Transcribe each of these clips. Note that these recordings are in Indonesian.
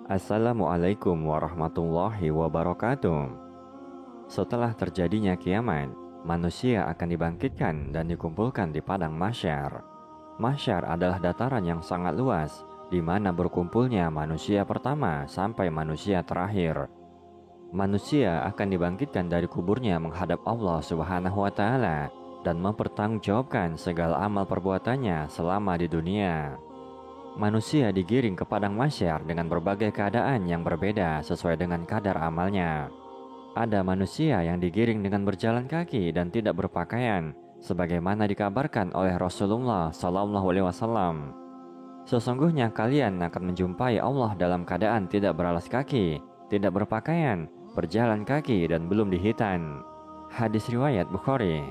Assalamualaikum warahmatullahi wabarakatuh. Setelah terjadinya kiamat, manusia akan dibangkitkan dan dikumpulkan di padang mahsyar. Mahsyar adalah dataran yang sangat luas, di mana berkumpulnya manusia pertama sampai manusia terakhir. Manusia akan dibangkitkan dari kuburnya menghadap Allah Subhanahu wa Ta'ala dan mempertanggungjawabkan segala amal perbuatannya selama di dunia. Manusia digiring ke padang mahsyar dengan berbagai keadaan yang berbeda sesuai dengan kadar amalnya. Ada manusia yang digiring dengan berjalan kaki dan tidak berpakaian, sebagaimana dikabarkan oleh Rasulullah SAW. Sesungguhnya kalian akan menjumpai Allah dalam keadaan tidak beralas kaki, tidak berpakaian, berjalan kaki dan belum dihitan. Hadis riwayat Bukhari.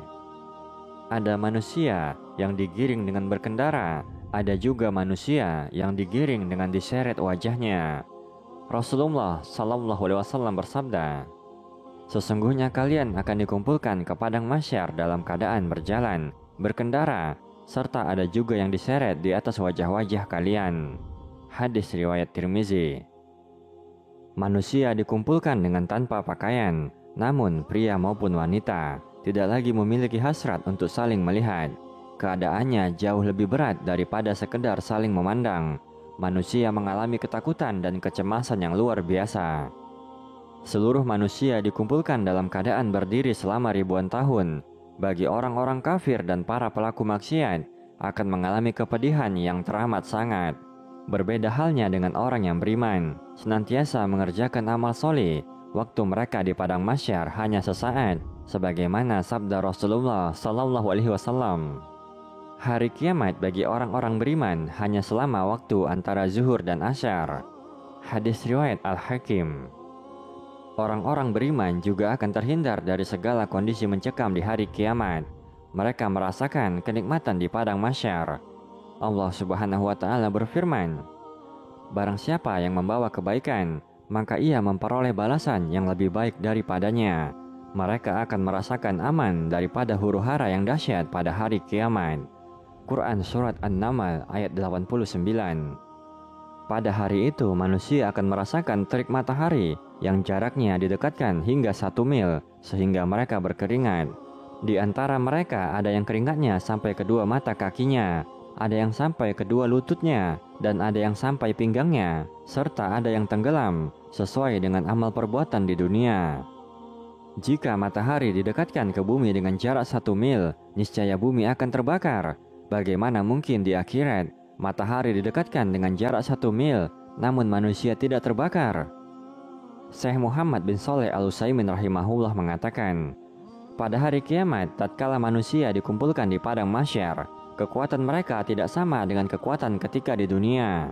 Ada manusia yang digiring dengan berkendara. Ada juga manusia yang digiring dengan diseret wajahnya. Rasulullah SAW bersabda, sesungguhnya kalian akan dikumpulkan ke padang mahsyar dalam keadaan berjalan, berkendara, serta ada juga yang diseret di atas wajah-wajah kalian. Hadis riwayat Tirmizi. Manusia dikumpulkan dengan tanpa pakaian, namun pria maupun wanita tidak lagi memiliki hasrat untuk saling melihat. Keadaannya jauh lebih berat daripada sekedar saling memandang. Manusia mengalami ketakutan dan kecemasan yang luar biasa. Seluruh manusia dikumpulkan dalam keadaan berdiri selama ribuan tahun. Bagi orang-orang kafir dan para pelaku maksiat, akan mengalami kepedihan yang teramat sangat. Berbeda halnya dengan orang yang beriman, senantiasa mengerjakan amal soleh. Waktu mereka di padang mahsyar hanya sesaat, sebagaimana sabda Rasulullah SAW. Hari kiamat bagi orang-orang beriman hanya selama waktu antara zuhur dan asyar. Hadis riwayat Al-Hakim. Orang-orang beriman juga akan terhindar dari segala kondisi mencekam di hari kiamat. Mereka merasakan kenikmatan di padang mahsyar. Allah Subhanahu wa Ta'ala berfirman, barang siapa yang membawa kebaikan, maka ia memperoleh balasan yang lebih baik daripadanya. Mereka akan merasakan aman daripada huru-hara yang dahsyat pada hari kiamat. Quran Surat An-Naml ayat 89. Pada hari itu manusia akan merasakan terik matahari yang jaraknya didekatkan hingga 1 mil sehingga mereka berkeringat. Di antara mereka ada yang keringatnya sampai kedua mata kakinya, ada yang sampai kedua lututnya, dan ada yang sampai pinggangnya, serta ada yang tenggelam sesuai dengan amal perbuatan di dunia. Jika matahari didekatkan ke bumi dengan jarak 1 mil, niscaya bumi akan terbakar. Bagaimana mungkin di akhirat matahari didekatkan dengan jarak 1 mil, namun manusia tidak terbakar? Syekh Muhammad bin Shalih Al-Utsaimin rahimahullah mengatakan, pada hari kiamat tatkala manusia dikumpulkan di padang mahsyar, kekuatan mereka tidak sama dengan kekuatan ketika di dunia.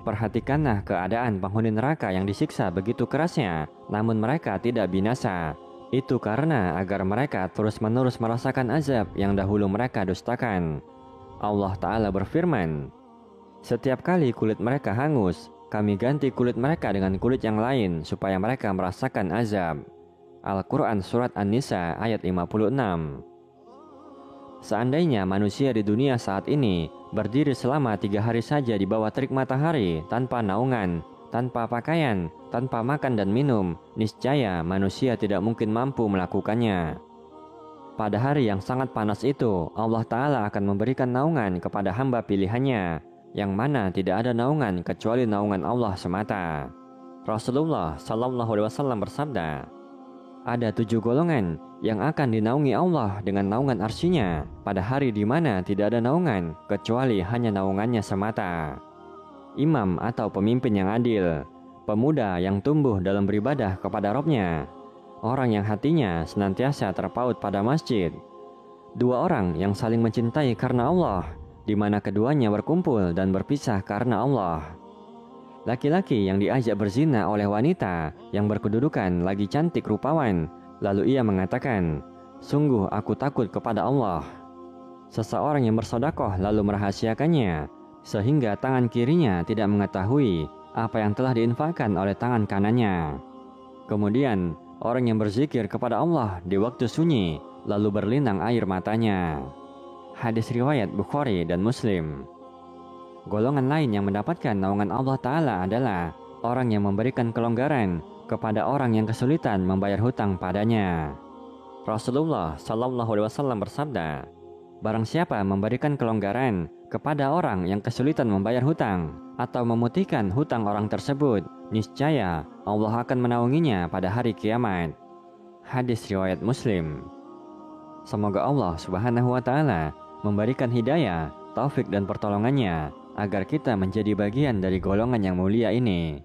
Perhatikanlah keadaan penghuni neraka yang disiksa begitu kerasnya, namun mereka tidak binasa. Itu karena agar mereka terus-menerus merasakan azab yang dahulu mereka dustakan. Allah Ta'ala berfirman, setiap kali kulit mereka hangus, kami ganti kulit mereka dengan kulit yang lain supaya mereka merasakan azab. Al-Quran Surat An-Nisa ayat 56. Seandainya manusia di dunia saat ini berdiri selama 3 hari saja di bawah terik matahari tanpa naungan, tanpa pakaian, tanpa makan dan minum, niscaya manusia tidak mungkin mampu melakukannya. Pada hari yang sangat panas itu, Allah Ta'ala akan memberikan naungan kepada hamba pilihannya, yang mana tidak ada naungan kecuali naungan Allah semata. Rasulullah SAW bersabda, ada 7 golongan yang akan dinaungi Allah dengan naungan arsy-Nya pada hari di mana tidak ada naungan kecuali hanya naungannya semata. Imam atau pemimpin yang adil, pemuda yang tumbuh dalam beribadah kepada Rabb-Nya, orang yang hatinya senantiasa terpaut pada masjid, 2 orang yang saling mencintai karena Allah, di mana keduanya berkumpul dan berpisah karena Allah. Laki-laki yang diajak berzina oleh wanita yang berkedudukan lagi cantik rupawan, lalu ia mengatakan, sungguh aku takut kepada Allah. Seseorang yang bersedekah lalu merahasiakannya, sehingga tangan kirinya tidak mengetahui apa yang telah diinfakkan oleh tangan kanannya. Kemudian orang yang berzikir kepada Allah di waktu sunyi, lalu berlinang air matanya. Hadis riwayat Bukhari dan Muslim. Golongan lain yang mendapatkan naungan Allah Ta'ala adalah orang yang memberikan kelonggaran kepada orang yang kesulitan membayar hutang padanya. Rasulullah Shallallahu Alaihi Wasallam bersabda, barang siapa memberikan kelonggaran kepada orang yang kesulitan membayar hutang atau memutihkan hutang orang tersebut, niscaya Allah akan menaunginya pada hari kiamat. Hadis riwayat Muslim. Semoga Allah Subhanahu wa Ta'ala memberikan hidayah, taufik dan pertolongannya agar kita menjadi bagian dari golongan yang mulia ini.